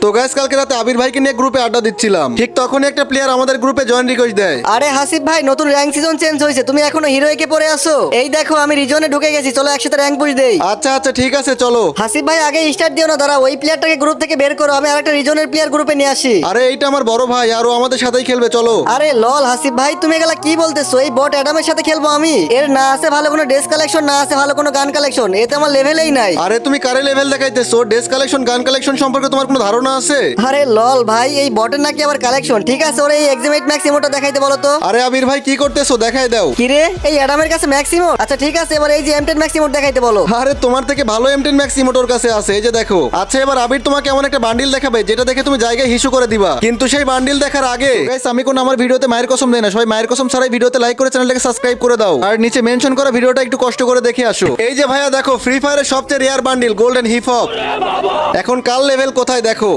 তো গাইস কালকে রাতে আবির ভাইকে নিয়ে গ্রুপে আড্ডা দিচ্ছিলাম, ঠিক তখনই একটা প্লেয়ার আমাদের গ্রুপে জয়েন রিকোয়েস্ট দেয়। আরে হাসিব ভাই, নতুন র্যাঙ্ক সিজন চেঞ্জ হয়েছে, তুমি এখনো হিরোইকে পড়ে আসো? এই দেখো আমি রিজনে ঢুকে গেছি, চলো একসাথে র্যাঙ্ক পুশ দেই। আচ্ছা আচ্ছা ঠিক আছে চলো। হাসিব ভাই আগে স্টার্ট দিও না, দাঁড়া ওই প্লেয়ারটাকে গ্রুপ থেকে বের করো, আমি আরেকটা রিজনের প্লেয়ার গ্রুপে নিয়ে আসি। আরে এইটা আমার বড় ভাই, আর ও আমাদের সাথেই খেলবে, চলো। আরে লল হাসিব ভাই, তুমি এগুলা কি বলতেছো? এই বট অ্যাডামের সাথে খেলবো আমি? এর না আছে ভালো কোনো ড্রেস কালেকশন, না আছে ভালো কোনো গান কালেকশন, এতে আমার লেভেলেই নাই। আরে তুমি কারে লেভেল দেখাইতেছো? ড্রেস কালেকশন গান কালেকশন সম্পর্কে তোমার কোনো ধারণা আছে? আরে লল ভাই, এই বটের নাকি আবার কালেকশন? ঠিক আছে, ওরে এই এক্সিমেট ম্যাক্সিমোটা দেখাইতে বলো তো। আরে আবির ভাই কি করতেছো, দেখাই দাও। কিরে, এই অ্যাডামের কাছে ম্যাক্সিমো? আচ্ছা ঠিক আছে, এবার এই যে M10 ম্যাক্সিমো দেখাইতে বলো। আরে তোমার থেকে ভালো M10 ম্যাক্স ইমোটর কাছে আছে, এই যে দেখো। আচ্ছা এবার আবির তোমাকে এমন একটা বান্ডিল দেখাবে যেটা দেখে তুমি জায়গায় হিসু করে দিবা, কিন্তু সেই বান্ডিল দেখার আগে গাইস আমি কোন আমার ভিডিওতে মায়ের কসম দেই না, সবাই মায়ের কসম ছাড়াই ভিডিওতে লাইক করে চ্যানেলটাকে সাবস্ক্রাইব করে দাও, আর নিচে মেনশন করা ভিডিওটা একটু কষ্ট করে দেখে আসো। এই যে ভাইয়া দেখো, ফ্রি ফায়ারের সবচেয়ে rare bundle golden hip hop. এখন কার লেভেল কোথায় দেখো।